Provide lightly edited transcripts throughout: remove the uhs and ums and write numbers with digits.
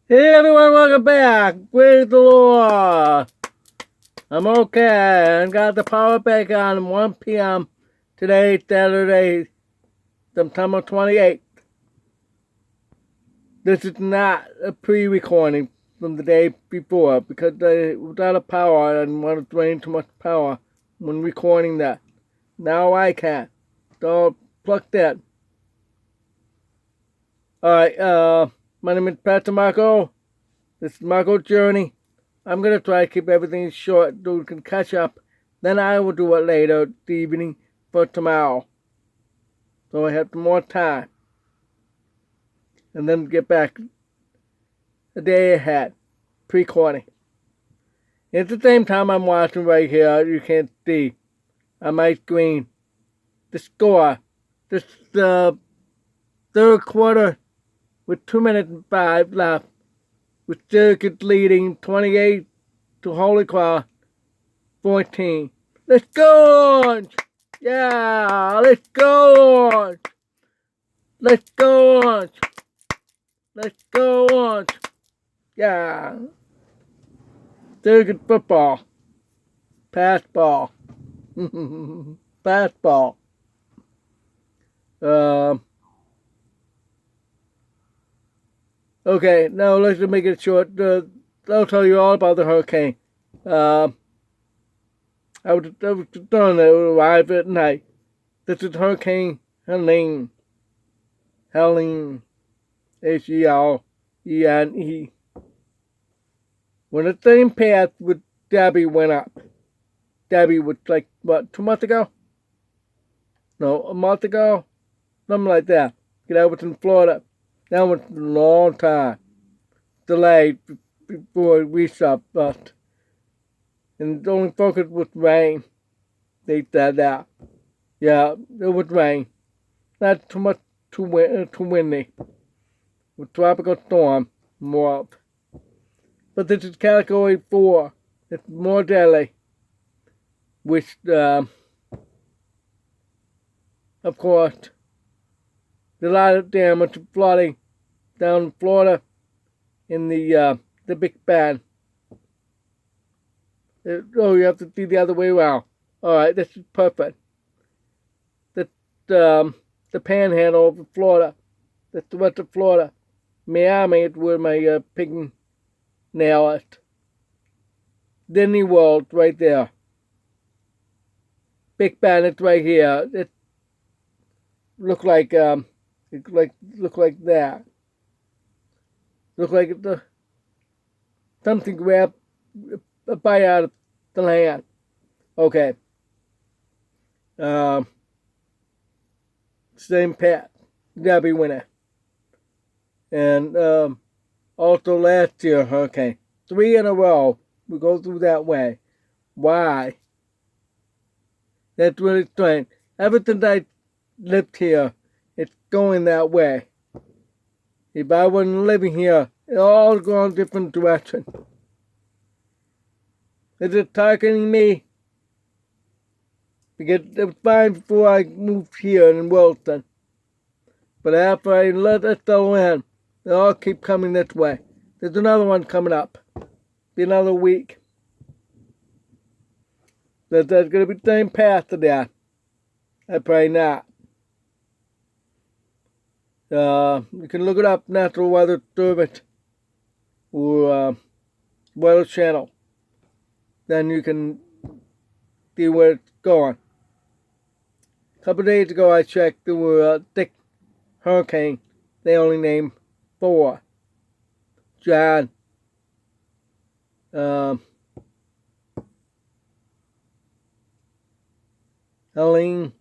Hey everyone, welcome back. Praise the Lord. I'm okay. I got the power back on 1 p.m. today, Saturday, September 28th. This is not a pre-recording from the day before because without a power, I didn't want to drain too much power when recording that. Now I can. So plug that. Alright, my name is Pastor Marco. This is Marco's Journey. I'm going to try to keep everything short so we can catch up. Then I will do it later this evening for tomorrow. So I have more time. And then get back a day ahead. Pre-recording. At the same time I'm watching right here, you can't see on my screen the score. This is the third quarter with 2 minutes and 5 left. With Syracuse leading 28 to Holy Cross 14. Let's go! Yeah, let's go! Let's go! Let's go! Yeah. Syracuse football. Pass ball. Pass ball. Okay, now let's make it short. I'll tell you all about the hurricane. I was done. It arrived at night. This is Hurricane Helene. Helene. Helene. When the same path with Debbie went up. Debbie was like, what, 2 months ago? No, a month ago? Something like that. I was in Florida. That was a long time. Delayed before we stopped, but and the only focus was rain. They said that. Yeah, it was rain. Not too much too windy. With tropical storm, more of. But this is category 4. It's more deadly. Which, of course, there's a lot of damage, flooding down in Florida in the Big Bend. Oh, you have to see the other way around. Alright, this is perfect. The panhandle of Florida. That's the rest of Florida. Miami is where my pig nail is. Disney World right there. Big Bend is right here. It look like that. Look like something grabbed a bite out of the land. Okay. Same path. Debbie winner. And also last year hurricane. 3 in a row. We go through that way. Why? That's really strange. Ever since I lived here, it's going that way. If I wasn't living here, it all gone different direction. Is it targeting me? Because it was fine before I moved here in Wilson. But after I let it settle in, they all keep coming this way. There's another one coming up. Be another week. There's going to be the same path to that. I pray not. You can look it up, Natural Weather Service or Weather Channel. Then you can see where it's going. A couple of days ago I checked, there were 6 hurricanes. They only named 4. John. Helene.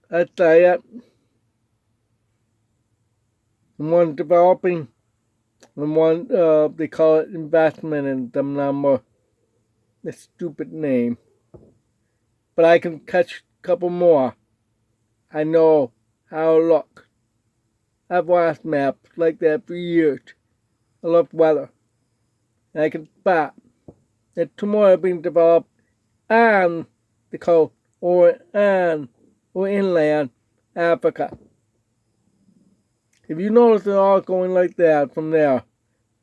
That's it. And one developing, and one, they call it investment in the number. The stupid name. But I can catch a couple more. I know how it looks. I've watched maps like that for years. I love weather. And I can spot that tomorrow are being developed on the coast or inland Africa. If you notice they're all going like that from there,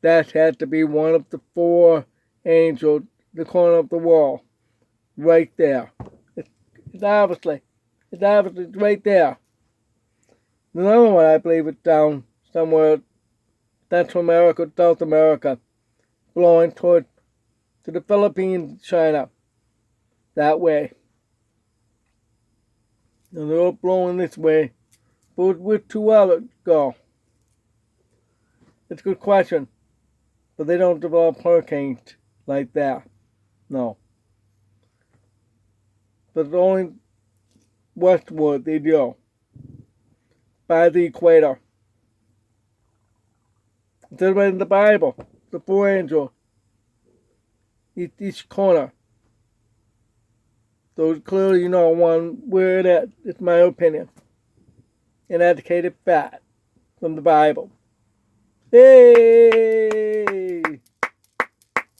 that had to be one of the 4 angels, the corner of the wall, right there. It's obviously right there. Another one, I believe, it's down somewhere, Central America, South America, blowing toward to the Philippines, China, that way. And they're all blowing this way. But where 2 others go? It's a good question. But they don't develop hurricanes like that. No. But only westward they go. By the equator. It's right in the Bible. The 4 angels. Each corner. So clearly you know one where it is. It's my opinion. An educated fact from the Bible. Hey!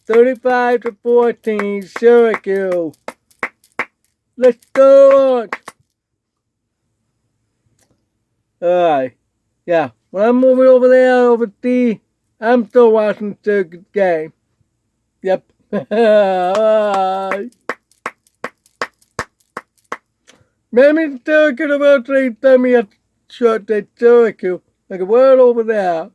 35-14, Syracuse. Let's go! Alright. Yeah. When I'm moving over there, over D, I'm still watching the Syracuse game. Yep. Alright. Maybe Syracuse University sent me a shirt that Syracuse. Like a word over there.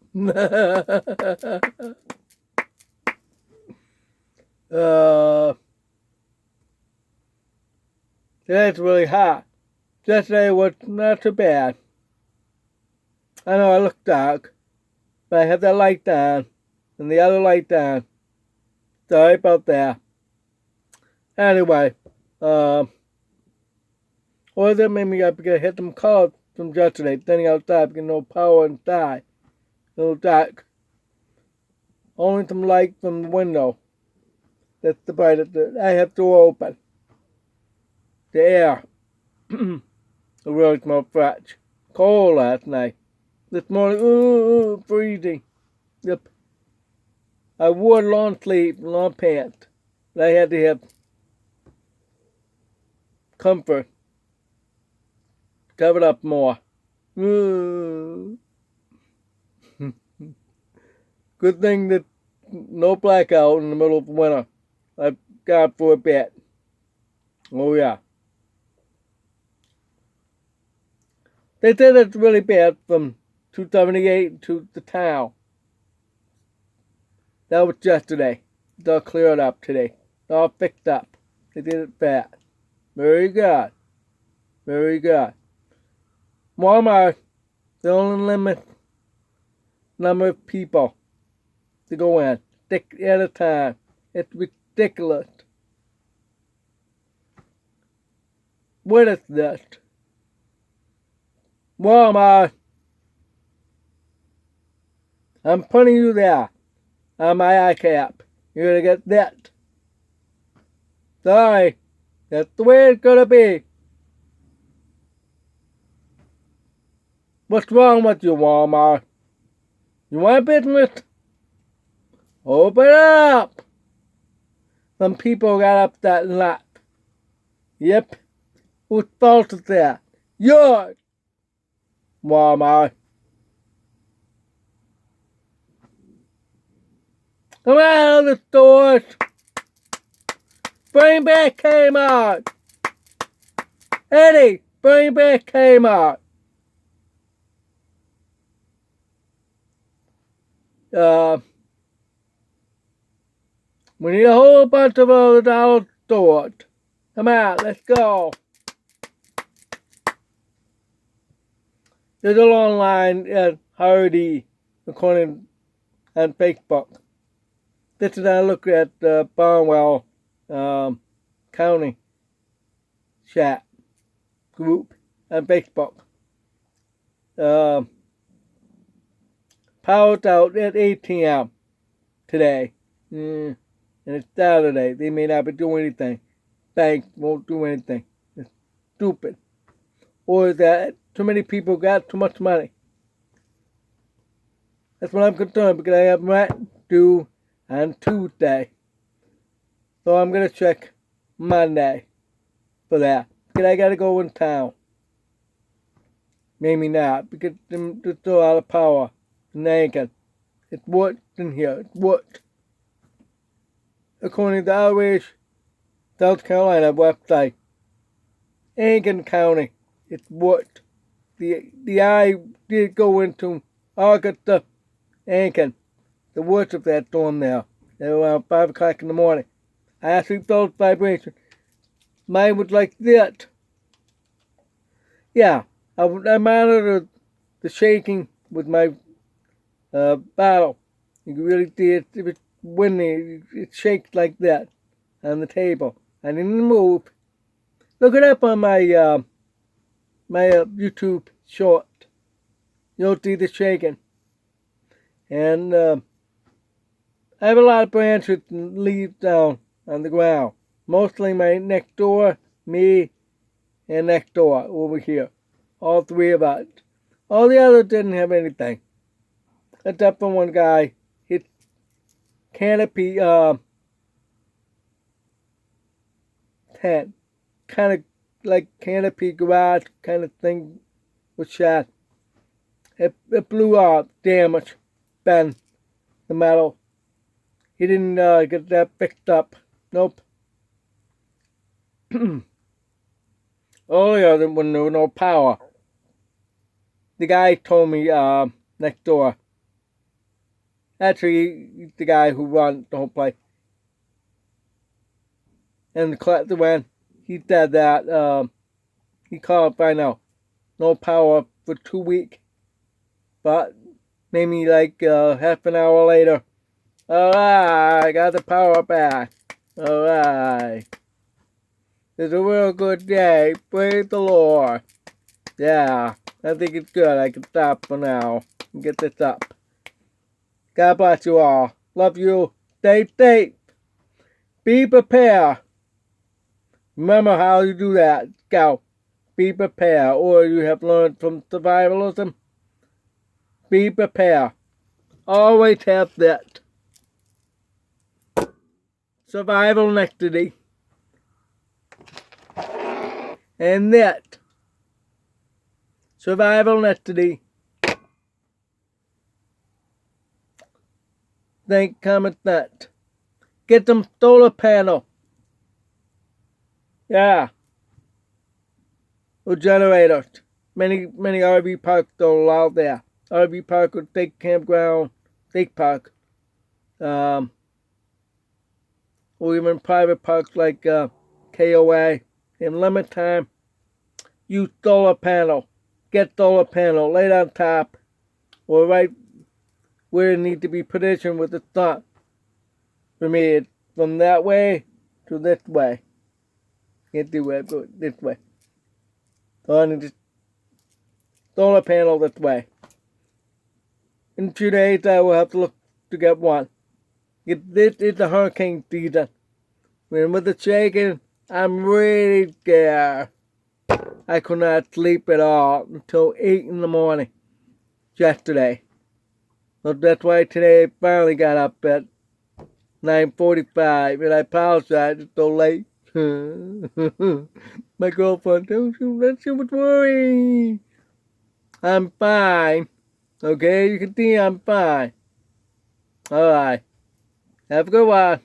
That's really hot. Yesterday was not too bad. I know I look dark, but I have that light down and the other light down. Sorry about that. Anyway, or that made me up because I hit some calls from yesterday, standing outside because no power inside. A little dark. Only some light from the window. That's the brightest. I have to open. The air. It really smells fresh. Cold last night. This morning, freezing. Yep. I wore long sleeves, long pants. But I had to have comfort. Covered up more. Good thing that no blackout in the middle of winter. I got for a bit. Oh yeah. They said it's really bad from 278 to the town. That was yesterday. It's all cleared up today. It's all fixed up. They did it fast. Very good. Very good. Walmart, they only limit number of people to go in. Stick at a time. It's ridiculous. What is this? Walmart, I'm putting you there on my iCap. You're gonna get that. Sorry, that's the way it's gonna be. What's wrong with you, Walmart? You want business? Open up! Some people got upset and left. Yep. Whose fault is that? Yours! Walmart. Come out of the stores! Bring back Kmart! Eddie, bring back Kmart! We need a whole bunch of other dollar stores. Come out, let's go. There's a long line at Hardy, according on Facebook. This is I look at Barnwell County chat group on Facebook. Power's out at 8 p.m. today. And it's Saturday. They may not be doing anything. Banks won't do anything. It's stupid. Or is that too many people got too much money? That's what I'm concerned because I have rent due on Tuesday. So I'm going to check Monday for that. Because I got to go in town. Maybe not, because there's still a lot of power in the Aiken. It's worked in here. It's worked. According to the Irish South Carolina website, Aiken County, it's worked. The eye did go into Augusta, Aiken, the worst of that storm there, at around 5 o'clock in the morning. I actually felt vibration. Mine was like that. Yeah, I monitored the shaking with my bottle. You really see it. It was windy. It shakes like that on the table. I didn't move. Look it up on my YouTube short. You'll see the shaking. And I have a lot of branches and leaves down on the ground. Mostly my next door, me, and next door over here. All three of us. All the others didn't have anything. Except for one guy. His canopy tent. Kind of like canopy garage kind of thing was shot. It blew out, damaged, bent the metal. He didn't get that fixed up. Nope. Earlier when there was no power, the guy told me next door. Actually, he's the guy who runs the whole place. And the collector went. He said that he called right now. No power for 2 weeks. But maybe like half an hour later. Alright, I got the power back. Alright. It's a real good day. Praise the Lord. Yeah, I think it's good. I can stop for now and get this up. God bless you all. Love you. Stay safe. Be prepared. Remember how you do that, Scout. Be prepared. Or you have learned from survivalism. Be prepared. Always have that. Survival necessity. And that. Survival necessity. Think common sense. Get them solar panel. Yeah. Or generators. Many RV parks don't allow that. RV park or state campground, state park. Or even private parks like KOA. In limit time, use solar panel. Get solar panel. Lay it on top. Or right where it needs to be positioned with the sun. For me, it's from that way to this way. Can't do it, but this way. So I need to solar panel this way. In 2 days, I will have to look to get one. This is the hurricane season. When with the shaking, I'm really scared. I could not sleep at all until 8 in the morning yesterday. So that's why today I finally got up at 9:45, and I apologize it's so late. My girlfriend, she was worried. I'm fine. Okay, you can see I'm fine. Alright. Have a good one.